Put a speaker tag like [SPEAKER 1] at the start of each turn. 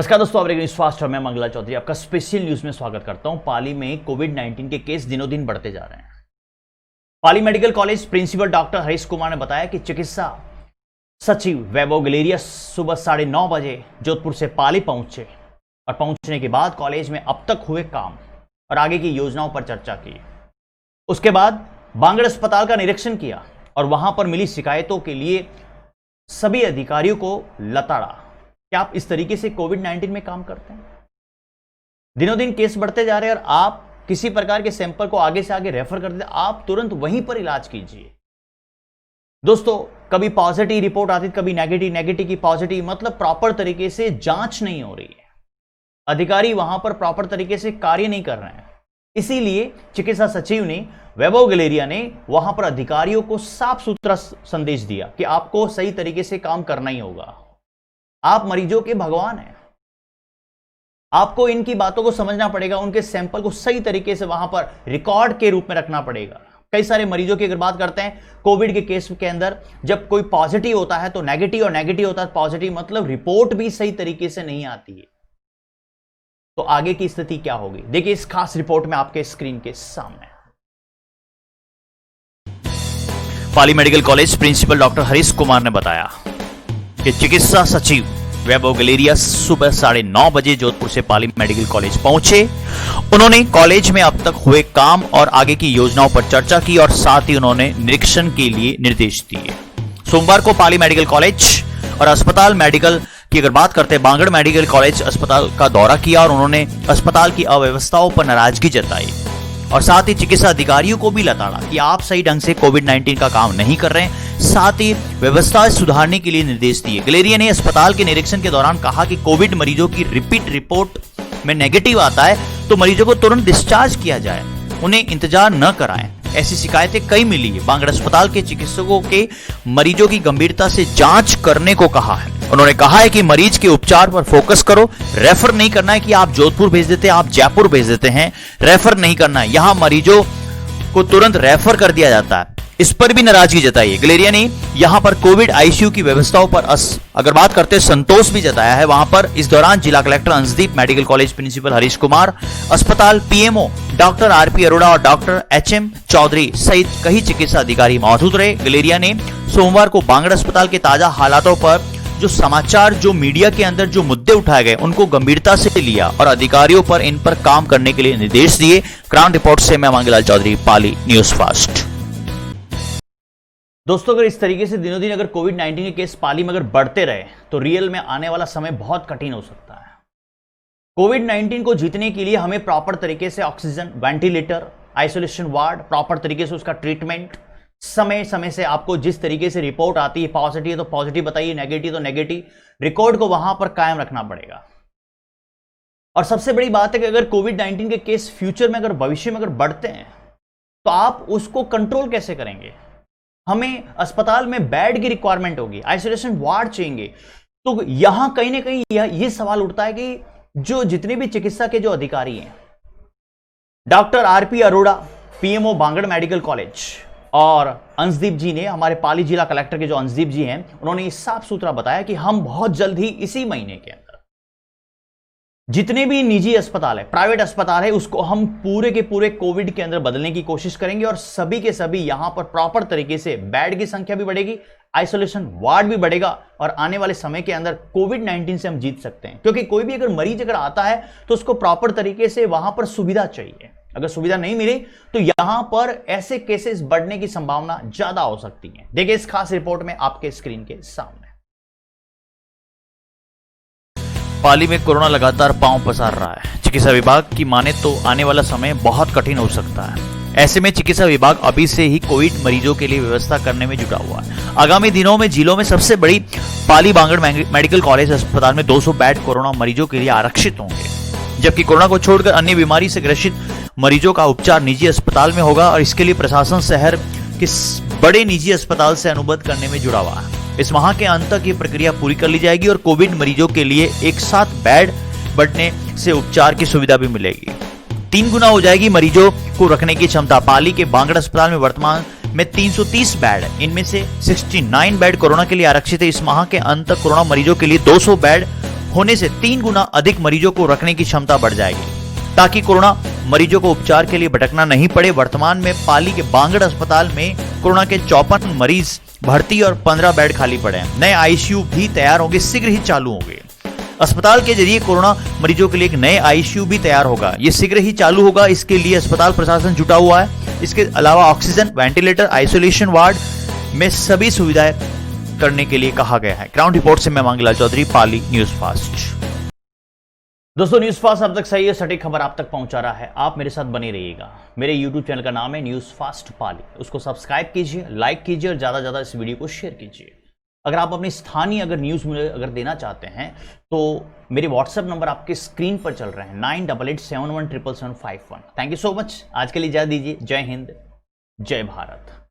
[SPEAKER 1] नमस्कार दोस्तों, आप न्यूज़ फास्ट में मंगला चौधरी आपका स्पेशल न्यूज में स्वागत करता हूं। पाली में कोविड-19 के केस दिनों दिन बढ़ते जा रहे हैं। Pali medical college principal doctor Harish Kumar ने बताया कि चिकित्सा सचिव वैभव गलेरिया सुबह 9:30 बजे जोधपुर से पाली पहुंचे और पहुंचने के बाद कॉलेज में अब तक हुए काम और आगे की योजनाओं पर चर्चा की। उसके बाद बांगड़ अस्पताल का निरीक्षण किया और वहां पर मिली शिकायतों के लिए सभी अधिकारियों को लताड़ा। क्या आप इस तरीके से कोविड-19 में काम करते हैं? दिनों दिन केस बढ़ते जा रहे हैं और आप किसी प्रकार के सैंपल को आगे से आगे रेफर कर देते, आप तुरंत वहीं पर इलाज कीजिए। दोस्तों, कभी पॉजिटिव रिपोर्ट आती, कभी नेगेटिव की पॉजिटिव, मतलब प्रॉपर तरीके से जांच नहीं हो रही है। अधिकारी वहां पर प्रॉपर तरीके से कार्य नहीं कर रहे हैं। इसीलिए चिकित्सा सचिव ने वैभव गलेरिया ने वहां पर अधिकारियों को साफ सुथरा संदेश दिया कि आपको सही तरीके से काम करना ही होगा। आप मरीजों के भगवान हैं, आपको इनकी बातों को समझना पड़ेगा, उनके सैंपल को सही तरीके से वहां पर रिकॉर्ड के रूप में रखना पड़ेगा। कई सारे मरीजों की अगर बात करते हैं कोविड के केस के अंदर, जब कोई पॉजिटिव होता है तो नेगेटिव और नेगेटिव होता है पॉजिटिव, मतलब रिपोर्ट भी सही तरीके से नहीं आती है। तो आगे की स्थिति क्या होगी, देखिए इस खास रिपोर्ट में आपके स्क्रीन के सामने।
[SPEAKER 2] Pali medical college principal doctor Harish Kumar ने बताया कि चिकित्सा सचिव वैभव गलेरिया सुबह 9:30 बजे जोधपुर से पाली मेडिकल कॉलेज पहुंचे। उन्होंने कॉलेज में अब तक हुए काम और आगे की योजनाओं पर चर्चा की और साथ ही उन्होंने निरीक्षण के लिए निर्देश दिए। सोमवार को पाली मेडिकल कॉलेज और अस्पताल मेडिकल की अगर बात करते हैं, बांगड़ मेडिकल कॉलेज अस्पताल का दौरा किया और उन्होंने अस्पताल की अव्यवस्थाओं पर नाराजगी जताई और साथ ही चिकित्सा अधिकारियों को भी लताड़ा कि आप सही ढंग से कोविड-19 का काम नहीं कर रहे हैं। साथ ही व्यवस्था सुधारने के लिए निर्देश दिए। गलेरिया ने अस्पताल के निरीक्षण के दौरान कहा कि कोविड मरीजों की रिपीट रिपोर्ट में नेगेटिव आता है तो मरीजों को तुरंत डिस्चार्ज किया जाए, उन्हें इंतजार न कराएं। ऐसी शिकायतें कई मिली है। बांगड़ अस्पताल के चिकित्सकों के मरीजों की गंभीरता से जांच करने को कहा है। उन्होंने कहा है कि मरीज के उपचार पर फोकस करो, रेफर नहीं करना है कि आप जोधपुर भेज देते हैं, आप जयपुर भेज देते हैं, रेफर नहीं करना है। यहां मरीजों को तुरंत रेफर कर दिया जाता है, इस पर भी नाराजगी जताई है। गलेरिया ने यहां पर कोविड आईसीयू की व्यवस्थाओं पर अगर बात करते हैं संतोष भी जताया है। वहां पर इस दौरान जिला collector Anshdeep, medical college principal Harish Kumar, अस्पताल पीएमओ डॉक्टर आरपी अरोड़ा और डॉक्टर एचएम चौधरी सहित कई चिकित्सा अधिकारी मौजूद रहे। गलेरिया ने सोमवार को बांगड़ अस्पताल के ताजा हालातों पर जो समाचार, जो मीडिया के अंदर जो मुद्दे उठाए गए उनको गंभीरता से लिया और अधिकारियों पर इन पर काम करने के लिए निर्देश दिए। ग्राउंड रिपोर्ट से मैं मंगलाल चौधरी, पाली न्यूज़ फास्ट।
[SPEAKER 1] दोस्तों, अगर इस तरीके से दिनों दिन अगर कोविड-19 के केस पाली में अगर बढ़ते रहे तो रियल में आने वाला समय बहुत कठिन हो सकता है। कोविड-19 को जीतने के लिए हमें प्रॉपर तरीके से oxygen, ventilator, isolation ward, proper तरीके से उसका ट्रीटमेंट, समय समय से आपको जिस तरीके से रिपोर्ट आती है, पॉजिटिव है तो पॉजिटिव बताइए, नेगेटिव तो नेगेटिव, रिकॉर्ड को वहां पर कायम रखना पड़ेगा। और सबसे बड़ी बात है कि अगर कोविड-19 के केस फ्यूचर में अगर भविष्य में अगर बढ़ते हैं तो आप उसको कंट्रोल कैसे करेंगे? हमें अस्पताल में बेड की रिक्वायरमेंट होगी, आइसोलेशन वार्ड चाहिए। तो यहां कहीं ना कहीं यह सवाल उठता है कि जो जितने भी चिकित्सा के जो अधिकारी हैं, doctor RP Arora, PMO Bangar medical college और अंशदीप जी ने, हमारे पाली जिला कलेक्टर के जो अंशदीप जी हैं, उन्होंने साफ सुथरा बताया कि हम बहुत जल्द ही इसी महीने के अंदर जितने भी निजी अस्पताल है, प्राइवेट अस्पताल है, उसको हम पूरे के पूरे कोविड के अंदर बदलने की कोशिश करेंगे और सभी के सभी यहां पर प्रॉपर तरीके से बेड की संख्या भी बढ़ेगी, आइसोलेशन वार्ड भी बढ़ेगा और आने वाले समय के अंदर कोविड-19 से हम जीत सकते हैं। क्योंकि कोई भी अगर मरीज अगर आता है तो उसको प्रॉपर तरीके से वहां पर सुविधा चाहिए। अगर सुविधा नहीं मिली तो यहां पर ऐसे केसेस बढ़ने की संभावना ज्यादा हो सकती है। देखिए इस खास रिपोर्ट में आपके स्क्रीन के सामने।
[SPEAKER 2] पाली में कोरोना लगातार पांव पसार रहा है। चिकित्सा विभाग की माने तो आने वाला समय बहुत कठिन हो सकता है। ऐसे में चिकित्सा विभाग अभी से ही कोविड मरीजों के लिए व्यवस्था करने में जुटा हुआ है। आगामी दिनों में जिलों में सबसे बड़ी पाली बांगड़ मेडिकल कॉलेज अस्पताल में 200 बेड कोरोना मरीजों के लिए आरक्षित होंगे, जबकि कोरोना को छोड़कर अन्य बीमारी से ग्रसित मरीजों का उपचार निजी अस्पताल में होगा और इसके लिए प्रशासन शहर के बड़े निजी अस्पताल से अनुबंध करने में जुड़ा हुआ है। इस माह के अंत तक ये प्रक्रिया पूरी कर ली जाएगी और कोविड मरीजों के लिए एक साथ बेड बढ़ने से उपचार की सुविधा भी मिलेगी। 3 गुना हो जाएगी मरीजों को रखने की क्षमता। पाली के बांगड़ अस्पताल में वर्तमान में 330 बेड, इनमें से 69 बेड कोरोना के लिए आरक्षित है। इस माह के अंत तक कोरोना मरीजों के लिए 200 बेड होने से 3 गुना अधिक मरीजों को रखने की क्षमता बढ़ जाएगी, ताकि कोरोना मरीजों को उपचार के लिए भटकना नहीं पड़े। वर्तमान में पाली के बांगड़ अस्पताल में कोरोना के 54 मरीज भर्ती और 15 बेड खाली पड़े हैं। नए आईसीयू भी तैयार होंगे, शीघ्र ही चालू होंगे। अस्पताल के जरिए कोरोना मरीजों के लिए एक नए आईसीयू भी तैयार होगा, ये शीघ्र ही चालू होगा। इसके लिए अस्पताल प्रशासन जुटा हुआ है। इसके अलावा ऑक्सीजन, वेंटिलेटर, आइसोलेशन वार्ड में सभी सुविधाएं करने के लिए कहा गया है। ग्राउंड रिपोर्ट से मैं मांगीलाल चौधरी, पाली न्यूज फास्ट।
[SPEAKER 1] दोस्तों, न्यूज फास्ट अब तक सही है, सटीक खबर आप तक पहुंचा रहा है। आप मेरे साथ बने रहिएगा। मेरे यूट्यूब चैनल का नाम है न्यूज फास्ट पाली, उसको सब्सक्राइब कीजिए, लाइक कीजिए और ज्यादा से ज्यादा इस वीडियो को शेयर कीजिए। अगर आप अपनी स्थानीय अगर न्यूज मुझे अगर देना चाहते हैं तो मेरे व्हाट्सएप नंबर आपके स्क्रीन पर चल रहे हैं 9887177751। Thank you so much. आज के लिए इजाजत दीजिए। जय हिंद, जय भारत।